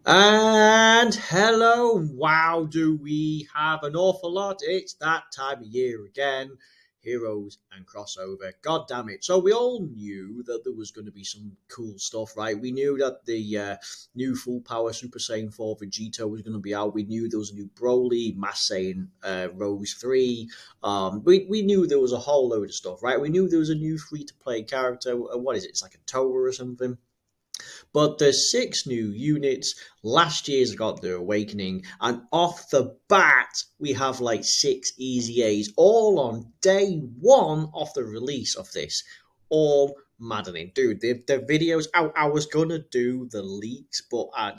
And hello, wow, do we have an awful lot? It's that time of year again. Heroes and crossover. God damn it. So, we all knew that there was going to be some cool stuff, right? We knew that the new Full Power Super Saiyan 4 Vegito was going to be out. We knew there was a new Broly, Mass Saiyan Rose 3. We knew there was a whole load of stuff, right? We knew there was a new free to play character. What is it? It's like a Tower or something. But there's six new units. Last year's got the Awakening, and off the bat, we have like six Easy A's all on day one of the release of this. All maddening, dude. The videos. I was gonna do the leaks, but I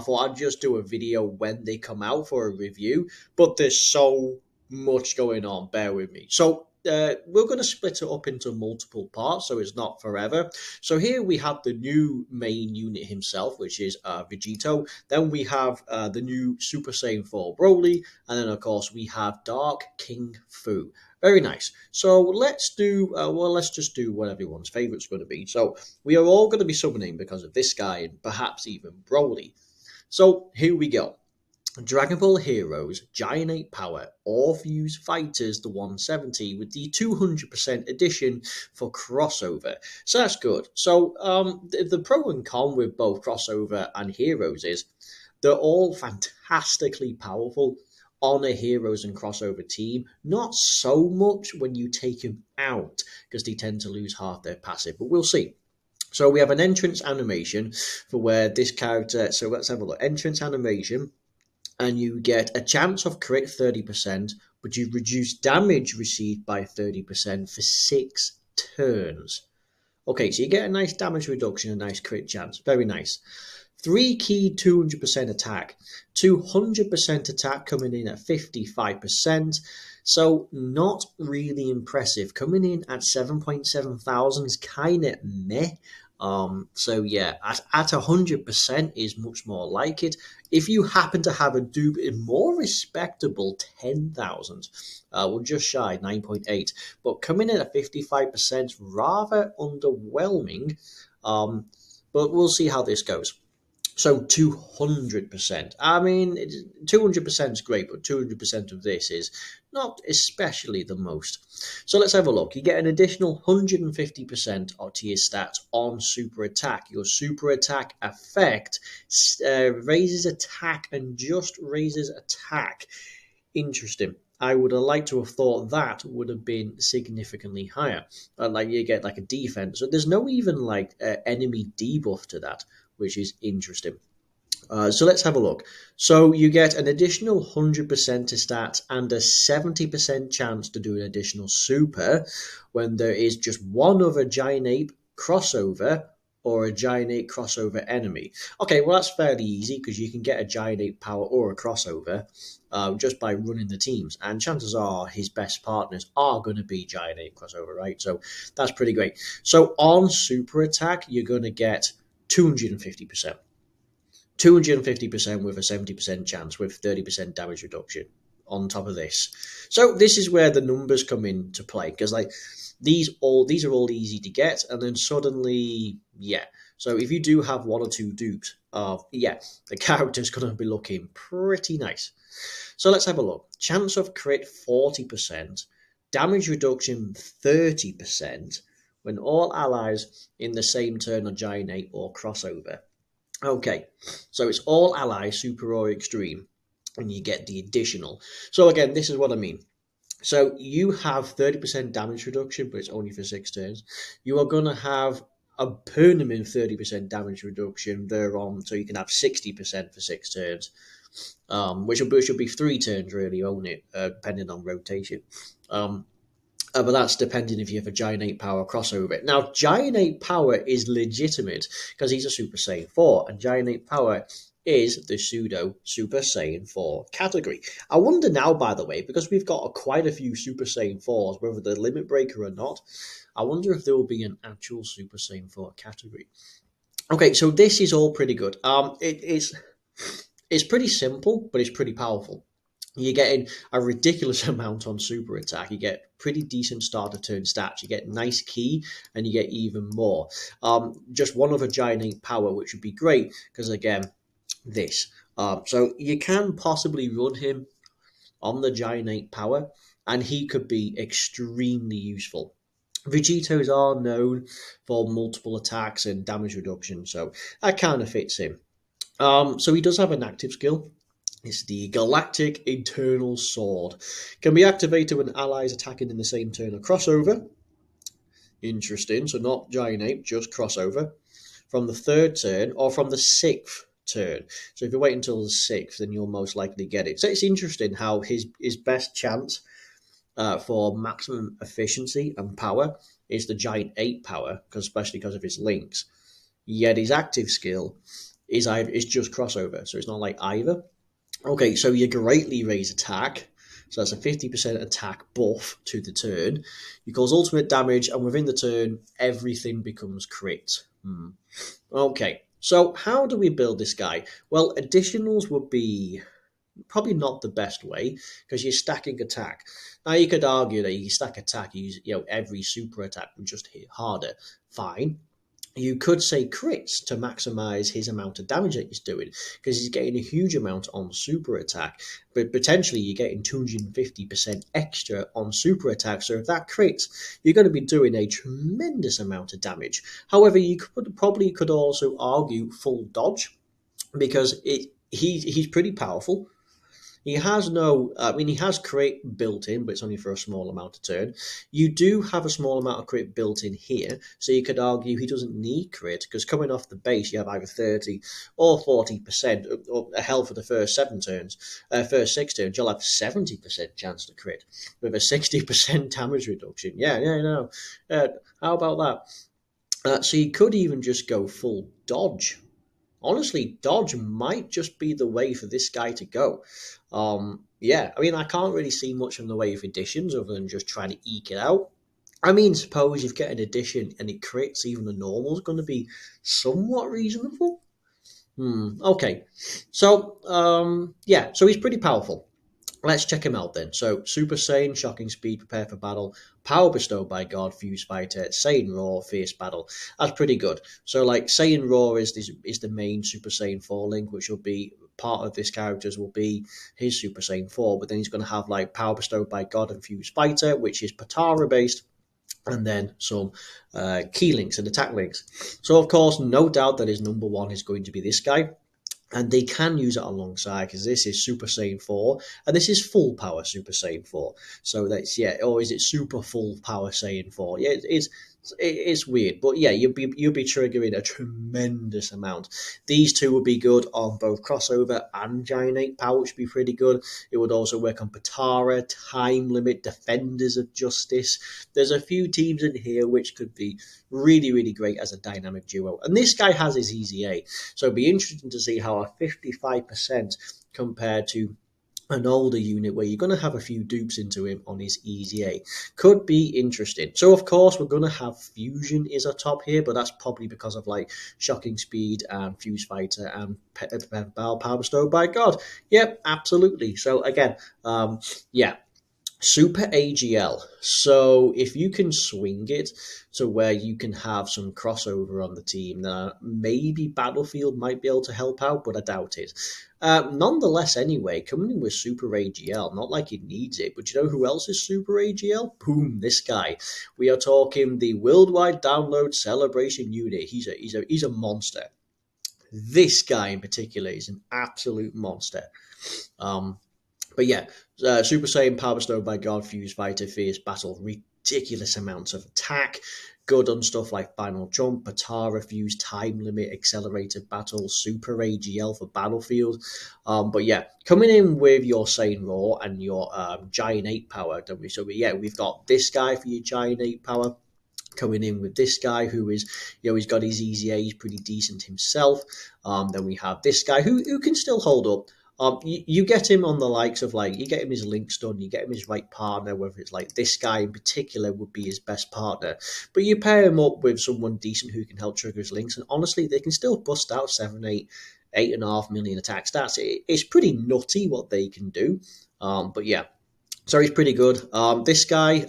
thought I'd just do a video when they come out for a review. But there's so much going on. Bear with me. So we're going to split it up into multiple parts, so it's not forever. So here we have the new main unit himself, which is Vegito. Then we have the new Super Saiyan 4 Broly, and then of course we have Dark King Fu. Very nice. So let's just do what everyone's favorite's going to be. So we are all going to be summoning because of this guy and perhaps even Broly. So here we go. Dragon Ball Heroes Giant Ape Power Orpheus Fighters the 170 with the 200% edition for crossover. So that's good. So the pro and con with both crossover and Heroes is they're all fantastically powerful on a Heroes and crossover team. Not so much when you take them out because they tend to lose half their passive, but we'll see. So we have an entrance animation for where this character. So let's have a look. Entrance animation, and you get a chance of crit 30%, but you reduce damage received by 30% for 6 turns. Okay, so you get a nice damage reduction, a nice crit chance. Very nice. 3 key 200% attack. 200% attack coming in at 55%. So not really impressive. Coming in at 7.7 thousand is kind of meh. So yeah, at 100% is much more like it. If you happen to have a dupe in more respectable 10,000, well, just shy 9.8, but coming in at 55% rather underwhelming. But we'll see how this goes. So 200%. I mean, 200% is great, but 200% of this is not especially the most. So let's have a look. You get an additional 150% to your stats on super attack. Your super attack effect raises attack and just raises attack. Interesting. I would have liked to have thought that would have been significantly higher. Like you get like a defense. So there's no even like enemy debuff to that, which is interesting. So let's have a look. So you get an additional 100% to stats and a 70% chance to do an additional super when there is just one other giant ape crossover or a giant ape crossover enemy. Okay, well that's fairly easy because you can get a giant ape power or a crossover just by running the teams, and chances are his best partners are going to be giant ape crossover, right? So that's pretty great. So on super attack, you're going to get 250%. 250% with a 70% chance with 30% damage reduction on top of this. So this is where the numbers come into play because like these are all easy to get, and then suddenly yeah. So if you do have one or two dupes, yeah, the character's gonna be looking pretty nice. So let's have a look. Chance of crit 40%, damage reduction 30% when all allies in the same turn are giant ape or crossover. Okay, so it's all ally, super or extreme, and you get the additional. So again, this is what I mean. So you have 30% damage reduction, but it's only for 6 turns. You are going to have a permanent 30% damage reduction thereon, so you can have 60% for 6 turns, which will be 3 turns really, won't it? Depending on rotation. But that's depending if you have a Giant Ape Power crossover. Now, Giant Ape Power is legitimate because he's a Super Saiyan 4, and Giant Ape Power is the pseudo Super Saiyan 4 category. I wonder now, by the way, because we've got quite a few Super Saiyan 4s, whether they're Limit Breaker or not, I wonder if there will be an actual Super Saiyan 4 category. Okay, so this is all pretty good. It's pretty simple, but it's pretty powerful. You're getting a ridiculous amount on super attack. You get pretty decent start of turn stats. You get nice key, and you get even more. Just one other giant ape power, which would be great because again, this. So you can possibly run him on the Giant 8 power, and he could be extremely useful. Vegetos are known for multiple attacks and damage reduction, so that kind of fits him. So he does have an active skill. It's the Galactic Internal Sword. Can be activated when allies attacking in the same turn or crossover. Interesting. So not Giant Ape, just crossover. From the third turn or from the sixth turn. So if you wait until the sixth, then you'll most likely get it. So it's interesting how his best chance for maximum efficiency and power is the Giant Ape power, because especially because of his links. Yet his active skill is just crossover, so it's not like either. Okay, so you greatly raise attack. So that's a 50% attack buff to the turn. You cause ultimate damage, and within the turn, everything becomes crit. Okay, so how do we build this guy? Well, additionals would be probably not the best way because you're stacking attack. Now you could argue that you stack attack, every super attack would just hit harder. Fine. You could say crits to maximize his amount of damage that he's doing because he's getting a huge amount on super attack, but potentially you're getting 250% extra on super attack. So if that crits, you're going to be doing a tremendous amount of damage. However, you could also argue full dodge because he's pretty powerful. He has no, I mean, he has crit built in, but it's only for a small amount of turn. You do have a small amount of crit built in here, so you could argue he doesn't need crit, because coming off the base, you have either 30 or 40%, or hell for the first 7 turns, first 6 turns, you'll have 70% chance to crit, with a 60% damage reduction. Yeah, no. How about that? So you could even just go full dodge. Honestly, dodge might just be the way for this guy to go. Yeah, I mean, I can't really see much in the way of additions other than just trying to eke it out. I mean, suppose you get an addition and it crits, even the normal is going to be somewhat reasonable. Okay. So, yeah, so he's pretty powerful. Let's check him out then. So, Super Saiyan, Shocking Speed, Prepare for Battle, Power Bestowed by God, Fuse Fighter, Saiyan Roar, Fierce Battle. That's pretty good. So, like, Saiyan Roar is the main Super Saiyan 4 link, which will be part of this character's will be his Super Saiyan 4, but then he's going to have, like, Power Bestowed by God and Fuse Fighter, which is Patara based, and then some key links and attack links. So, of course, no doubt that his number one is going to be this guy, and they can use it alongside because this is Super Saiyan 4 and this is full power Super Saiyan 4. So that's, yeah, or is it super full power Saiyan 4? Yeah, it's weird, but yeah, you'll be triggering a tremendous amount. These two would be good on both crossover and Giant 8 power, which would be pretty good. It would also work on Patara, Time Limit, Defenders of Justice. There's a few teams in here which could be really, really great as a dynamic duo. And this guy has his Easy A, so it'd be interesting to see how a 55% compared to an older unit where you're going to have a few dupes into him on his Easy A could be interesting. So of course we're going to have Fusion is a top here, but that's probably because of like Shocking Speed and Fuse Fighter and Power Bestowed by God. Yep, absolutely. So again, yeah, Super AGL. So if you can swing it to where you can have some crossover on the team, then maybe Battlefield might be able to help out, but I doubt it. Nonetheless, anyway, coming in with Super AGL, not like it needs it, but you know who else is Super AGL? Boom, this guy. We are talking the Worldwide Download Celebration Unit. He's a monster. This guy in particular is an absolute monster. Um, but yeah, Super Saiyan Power Bestowed by God, Fuse Fighter, Fierce Battle, ridiculous amounts of attack. Good on stuff like Final Jump, Patara, Fuse, Time Limit, Accelerated Battle, Super AGL for Battlefield. But yeah, coming in with your Saiyan Roar and your Giant 8 power, don't we? So we've got this guy for your Giant 8 power. Coming in with this guy who is, he's got his Easy A, he's pretty decent himself. Then we have this guy who can still hold up. You get him on the likes of like, you get him his links done, you get him his right partner, whether it's like this guy in particular would be his best partner. But you pair him up with someone decent who can help trigger his links, and honestly, they can still bust out 7, 8.5 million attack stats. It's pretty nutty what they can do. But yeah. So he's pretty good. This guy,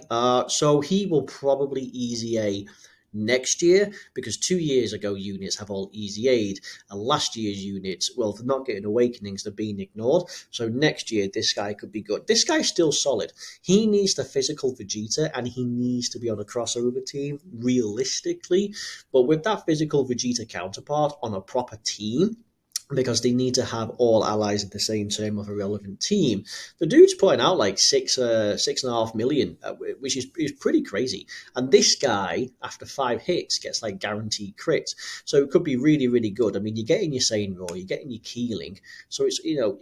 so he will probably Easy A next year, because 2 years ago units have all easy aid, and last year's units, well, they're not getting awakenings, they're being ignored. So next year this guy could be good. This guy's still solid. He needs the physical Vegeta, and he needs to be on a crossover team realistically, but with that physical Vegeta counterpart on a proper team, because they need to have all allies in the same term of a relevant team. The dude's putting out like 6.5 million, which is pretty crazy. And this guy, after 5 hits, gets like guaranteed crits. So it could be really, really good. I mean, you're getting your Saiyan Raw, you're getting your Keeling, so it's you're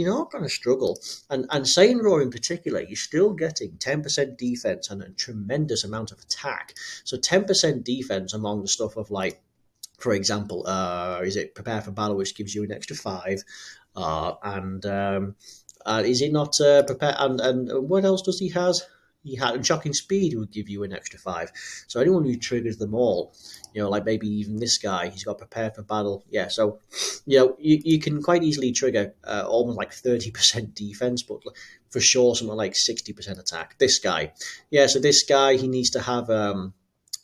not going to struggle. And Saiyan Raw in particular, you're still getting 10% defense and a tremendous amount of attack. So 10% defense among the stuff of like, for example, is it prepare for battle, which gives you an extra 5, and is it not prepare? And what else does he has? He had shocking speed would give you an extra 5. So anyone who triggers them all, like maybe even this guy, he's got prepared for battle. Yeah, so you can quite easily trigger almost like 30% defense, but for sure something like 60% attack. This guy, yeah. So this guy, he needs to have.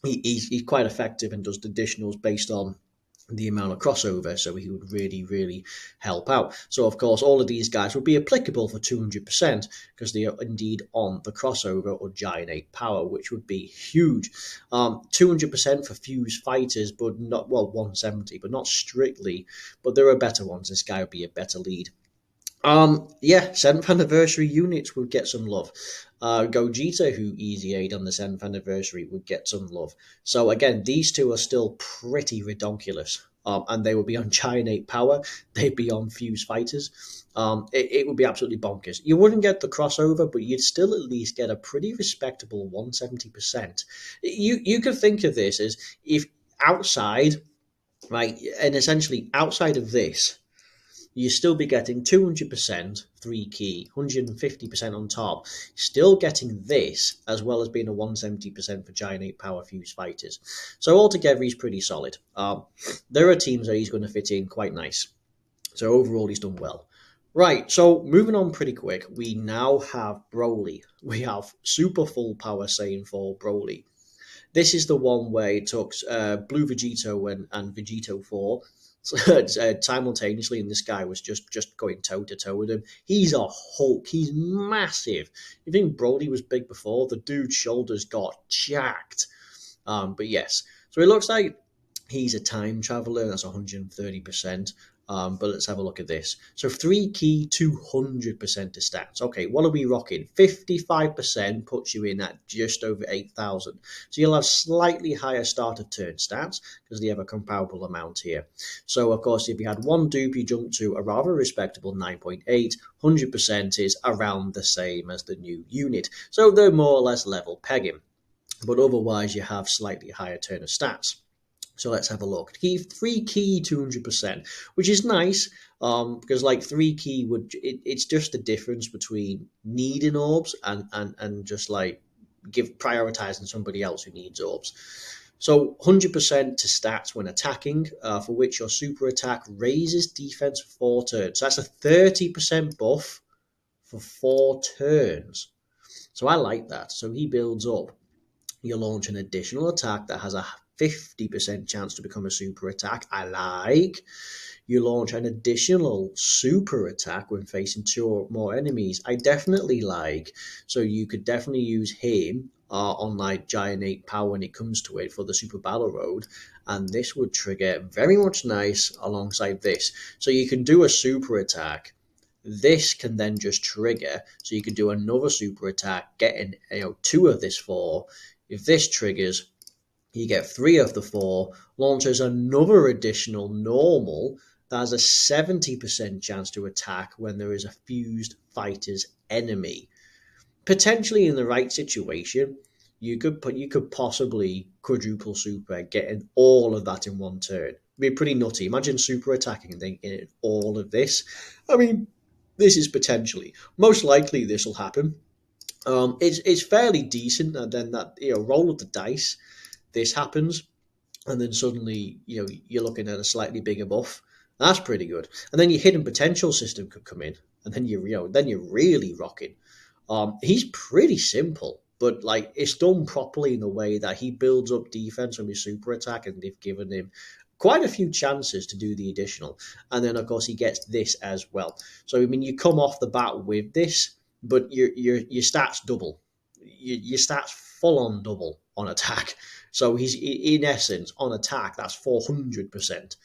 He's quite effective and does the additionals based on the amount of crossover, so he would really, really help out. So, of course, all of these guys would be applicable for 200% because they are indeed on the crossover or Giant 8 power, which would be huge. 200% for fused fighters, but not, well, 170, but not strictly. But there are better ones. This guy would be a better lead. Yeah, 7th anniversary units would get some love. Gogeta, who easy aid on the 7th anniversary, would get some love. So again, these two are still pretty redonkulous. And they would be on Giant 8 power. They'd be on Fuse Fighters. It would be absolutely bonkers. You wouldn't get the crossover, but you'd still at least get a pretty respectable 170%. You could think of this as if outside, right, and essentially outside of this, you still be getting 200% 3 key, 150% on top. Still getting this, as well as being a 170% for Giant 8 Power Fuse Fighters. So altogether, he's pretty solid. There are teams that he's going to fit in quite nice. So overall, he's done well. Right, so moving on pretty quick, we now have Broly. We have super full power Saiyan 4 Broly. This is the one where it took Blue Vegito and Vegito 4 simultaneously, and this guy was just going toe to toe with him. He's a Hulk. He's massive. You think Brody was big before? The dude's shoulders got jacked. But yes, so it looks like he's a time traveler. That's 130%. But let's have a look at this. So 3 key, 200% to stats. Okay, what are we rocking? 55% puts you in at just over 8,000. So you'll have slightly higher start of turn stats because they have a comparable amount here. So of course, if you had one dupe, you jump to a rather respectable 9.8. 100% is around the same as the new unit. So they're more or less level pegging. But otherwise, you have slightly higher turn of stats. So let's have a look. 3 key 200%, which is nice because like 3 key it's just the difference between needing orbs and just like prioritizing somebody else who needs orbs. So 100% to stats when attacking, for which your super attack raises defense for 4 turns. So that's a 30% buff for 4 turns. So I like that. So he builds up. You launch an additional attack that has a 50% chance to become a super attack. I like. You launch an additional super attack when facing 2 or more enemies. I definitely like. So you could definitely use him on like Giant 8 power when it comes to it for the Super Battle Road. And this would trigger very much nice alongside this. So you can do a super attack. This can then just trigger. So you can do another super attack, getting 2 of this 4. If this triggers, you get 3 of the 4, launches another additional normal that has a 70% chance to attack when there is a fused fighter's enemy. Potentially in the right situation, you could possibly quadruple super, getting all of that in one turn. It'd be pretty nutty. Imagine super attacking and then getting all of this. I mean, this is potentially. Most likely this will happen. It's fairly decent, and then that roll of the dice, this happens, and then suddenly you're looking at a slightly bigger buff. That's pretty good. And then your hidden potential system could come in, and then you're really rocking. He's pretty simple. but like it's done properly in the way that he builds up defense from his super attack, and they've given him quite a few chances to do the additional. And then of course he gets this as well. So I mean, you come off the bat with this, but your stats double. Your stats full on double on attack. So he's in essence on attack. That's 400%.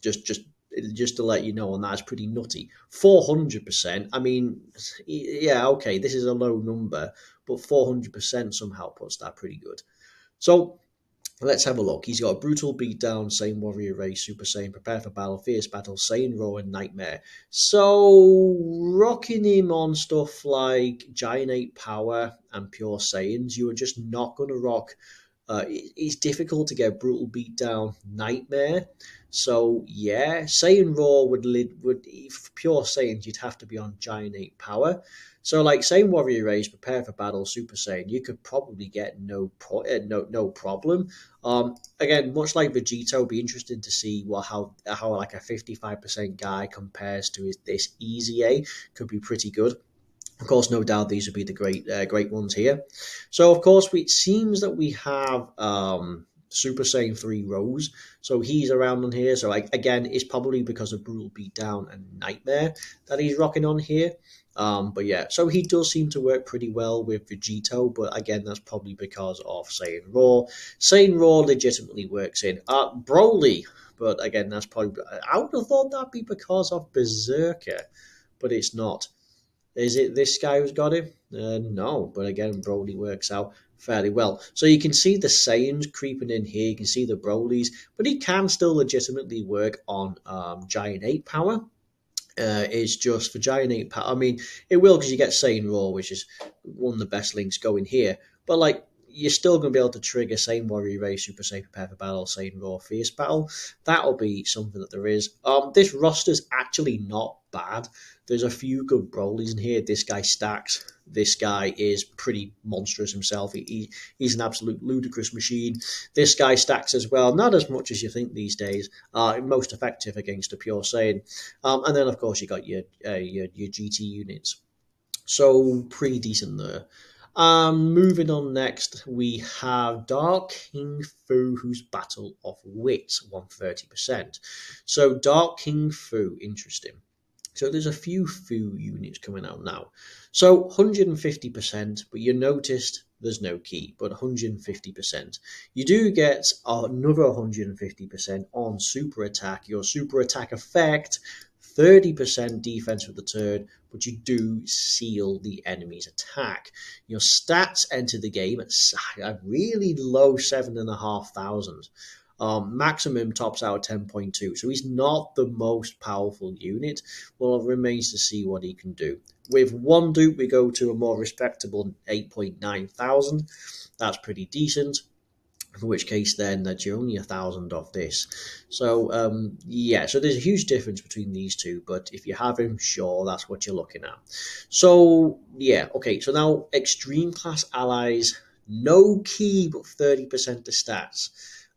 Just to let you know, and that's pretty nutty. 400%. I mean, yeah, okay, this is a low number, but 400% somehow puts that pretty good. So let's have a look. He's got a brutal beatdown, Saiyan warrior race, Super Saiyan, prepare for battle, fierce battle, Saiyan roar, and nightmare. So rocking him on stuff like Giant Ape power and pure Saiyans, you are just not going to rock. It's difficult to get brutal beatdown, nightmare. So yeah, Saiyan roar would pure Saiyans, you'd have to be on Giant Ape power. So like Saiyan warrior race, prepare for battle, Super Saiyan, you could probably get no problem. Again, much like Vegito, it'll be interesting to see how like a 55% guy compares to this easy A. Could be pretty good. Of course, no doubt these would be the great ones here. So, of course, it seems that we have Super Saiyan 3 Rose. So he's around on here. So, again, it's probably because of Brutal Beatdown and Nightmare that he's rocking on here. But yeah, so he does seem to work pretty well with Vegito, but again, that's probably because of Saiyan Roar. Saiyan Roar legitimately works in Broly, but again, that's probably, I would have thought that'd be because of Berserker, but it's not. Is it this guy who's got him? No, but again, Broly works out fairly well. So you can see the Saiyans creeping in here. You can see the Brolys, but he can still legitimately work on Giant Ape power. Is just for Giant Ape power. I mean, it will because you get Saiyan Roar, which is one of the best links going here. But like, you're still going to be able to trigger Saiyan Warrior Race, Super Saiyan Prepare for Battle, Saiyan Roar, Fierce Battle. That'll be something that there is. This roster's actually not bad. There's a few good Brolys in here. This guy stacks. This guy is pretty monstrous himself. He's an absolute ludicrous machine. This guy stacks as well. Not as much as you think these days. Most effective against a pure Saiyan. And then, of course, you got your GT units. So, pretty decent there. Moving on next, we have Dark King Fu, who's Battle of Wits, 130%. So, Dark King Fu, interesting. So there's a few Fu units coming out now. So 150%, but you noticed there's no key, but 150%. You do get another 150% on super attack. Your super attack effect, 30% defense for the turn, but you do seal the enemy's attack. Your stats enter the game at a really low 7,500. Maximum tops out at 10.2, so he's not the most powerful unit. Well, it remains to see what he can do. With one dupe, we go to a more respectable 8.9 thousand. That's pretty decent. In which case, then that you're only 1,000 off this. So yeah, so there's a huge difference between these two. But if you have him, sure, that's what you're looking at. So yeah, okay. So now extreme class allies, no key, but 30% to stats.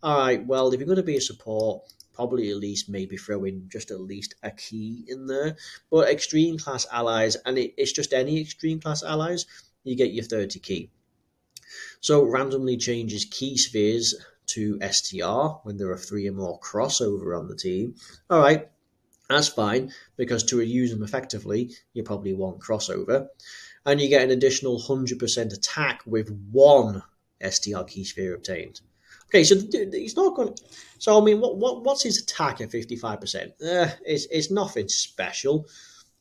All right, well, if you're going to be a support, probably at least maybe throw in just at least a key in there. But extreme class allies, and it's just any extreme class allies, you get your 30 key. So randomly changes key spheres to STR when there are 3 or more crossover on the team. All right, that's fine, because to use them effectively, you probably want crossover. And you get an additional 100% attack with 1 STR key sphere obtained. Okay, so he's not going. So I mean, what's his attack at 55%? It's nothing special.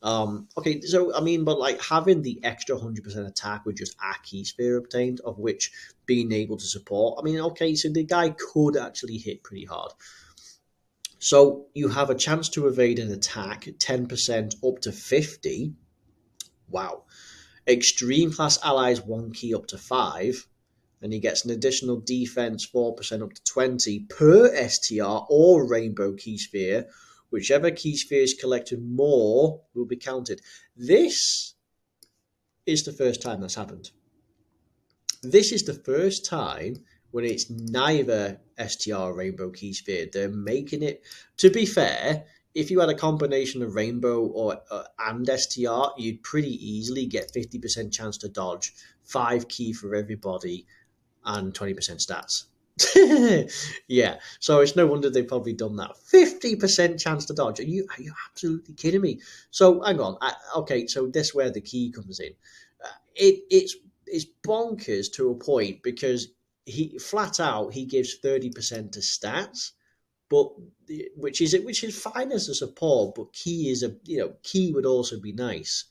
Okay, so I mean, but like having the extra 100% attack with just a key sphere obtained, of which being able to support. I mean, okay, so the guy could actually hit pretty hard. So you have a chance to evade an attack 10% up to 50. Wow. Extreme class allies 1 key up to 5. And he gets an additional defense 4% up to 20 per STR or Rainbow Key Sphere. Whichever key sphere is collected more will be counted. This is the first time that's happened. This is the first time when it's neither STR or Rainbow Key Sphere. They're making it, to be fair, if you had a combination of Rainbow or and STR, you'd pretty easily get 50% chance to dodge, 5 key for everybody, and 20% stats. Yeah, so it's no wonder they've probably done that. 50% chance to dodge. Are you absolutely kidding me? So hang on. Okay, so this where the key comes in. It's bonkers to a point because he flat out he gives 30% to stats, but which is fine as a support. But key is key would also be nice.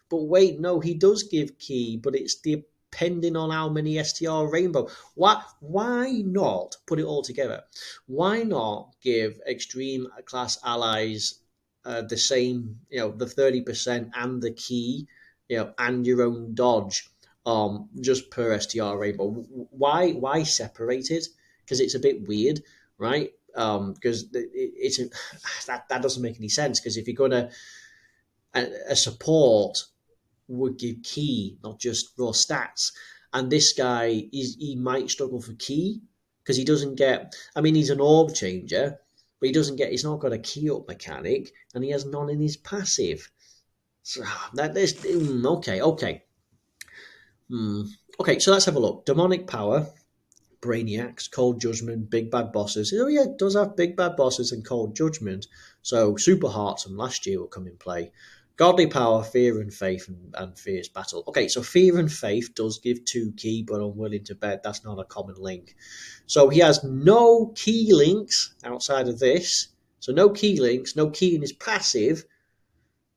But wait, no, he does give key, but it's depending on how many STR Rainbow. Why not put it all together? Why not give extreme class allies the same, the 30% and the key, and your own dodge, just per STR Rainbow? Why separate it? Because it's a bit weird, right? Because that doesn't make any sense. Because if you're gonna a support would give key, not just raw stats. And this guy he might struggle for key because he doesn't get. I mean, he's an orb changer, but he doesn't get. He's not got a key up mechanic, and he has none in his passive. So that is okay. Hmm. Okay, so let's have a look. Demonic power, Brainiacs, Cold Judgment, Big Bad Bosses. Oh yeah, it does have Big Bad Bosses and Cold Judgment. So Super Hearts from last year will come in play. Godly Power, Fear and Faith, and Fierce Battle. Okay, so Fear and Faith does give 2 key, but I'm willing to bet that's not a common link. So he has no key links outside of this. So no key links, no key in his passive,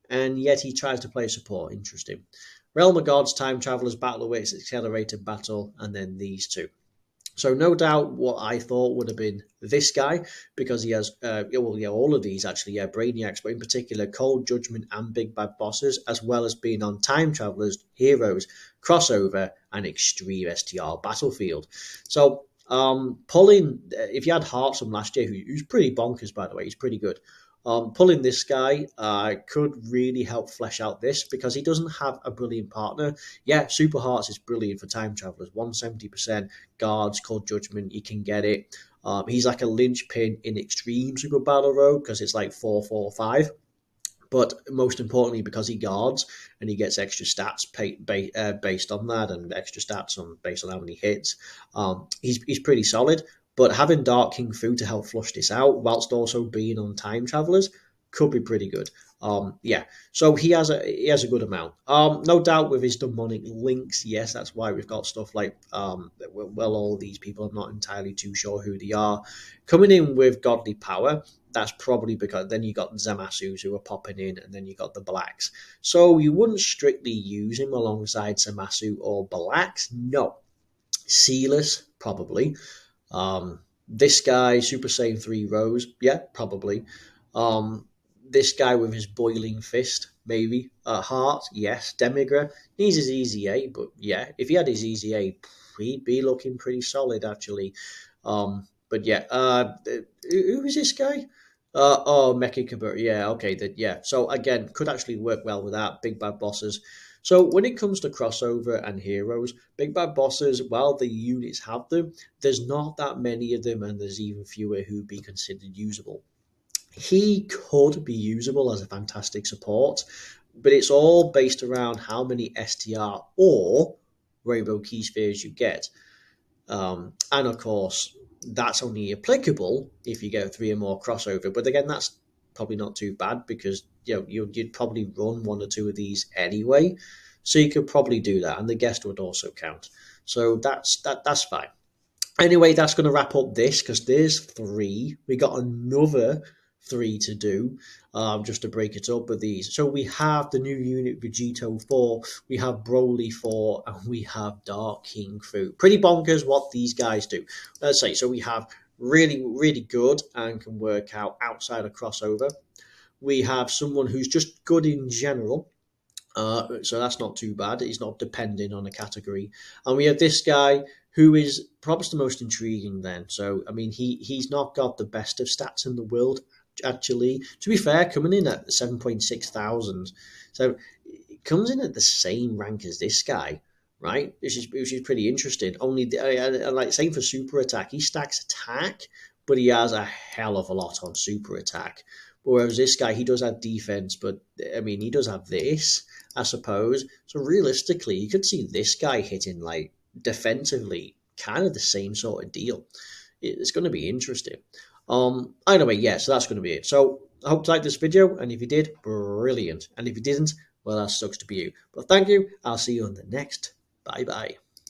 and yet he tries to play support. Interesting. Realm of Gods, Time Travelers, Battle Awaits, Accelerated Battle, and then these two. So no doubt what I thought would have been this guy, because he has, all of these actually, Brainiacs, but in particular Cold Judgment and Big Bad Bosses, as well as being on Time Travelers, Heroes, Crossover, and Extreme STR Battlefield. So pulling, if you had Hearts from last year, who's pretty bonkers, by the way, he's pretty good. Pulling this guy could really help flesh out this because he doesn't have a brilliant partner. Yeah, Super Hearts is brilliant for time travelers, 170% guards, Cold Judgment, you can get it. He's like a linchpin in Extreme Super Battle Road because it's like 4-4-5. But most importantly, because he guards and he gets extra stats based on that, and extra stats based on how many hits, he's pretty solid. But having Dark King Fu to help flush this out, whilst also being on Time Travelers, could be pretty good. Yeah, so he has a good amount. No doubt with his demonic links, yes, that's why we've got stuff like all these people. I'm not entirely too sure who they are coming in with godly power. That's probably because then you got Zamasus who are popping in, and then you got the Blacks. So you wouldn't strictly use him alongside Zamasu or Blacks. No, Sealess probably. This guy, Super Saiyan 3 Rose, yeah, probably. This guy with his boiling fist, maybe. Heart, yes. Demigra needs his easy A, but yeah, if he had his easy A, he'd be looking pretty solid actually. But yeah, who is this guy? Mecha Kabur. Yeah, okay, yeah. So again, could actually work well with that. Big Bad Bosses. So when it comes to crossover and heroes, Big Bad Bosses, while the units have them, there's not that many of them, and there's even fewer who'd be considered usable. He could be usable as a fantastic support, but it's all based around how many STR or Rainbow Key Spheres you get. And of course, that's only applicable if you get 3 or more crossover. But again, that's probably not too bad because you'd probably run 1 or 2 of these anyway, so you could probably do that, and the guest would also count. So that's fine. Anyway, that's going to wrap up this because there's 3. We got another 3 to do, just to break it up with these. So we have the new unit Vegito 4, we have Broly 4, and we have Dark King Fu. Pretty bonkers what these guys do. Let's say, so we have really, really good and can work out outside of crossover. We have someone who's just good in general. So that's not too bad. He's not depending on a category. And we have this guy who is perhaps the most intriguing then. So, I mean, he's not got the best of stats in the world, actually. To be fair, coming in at 7.6 thousand. So it comes in at the same rank as this guy, right? Which is pretty interesting. Only, like, same for super attack. He stacks attack, but he has a hell of a lot on super attack. Whereas this guy, he does have defense, but I mean, he does have this, I suppose. So realistically, you could see this guy hitting like defensively, kind of the same sort of deal. It's going to be interesting. Anyway, yeah, so that's going to be it. So I hope you liked this video, and if you did, brilliant. And if you didn't, well, that sucks to be you. But thank you. I'll see you on the next. Bye bye.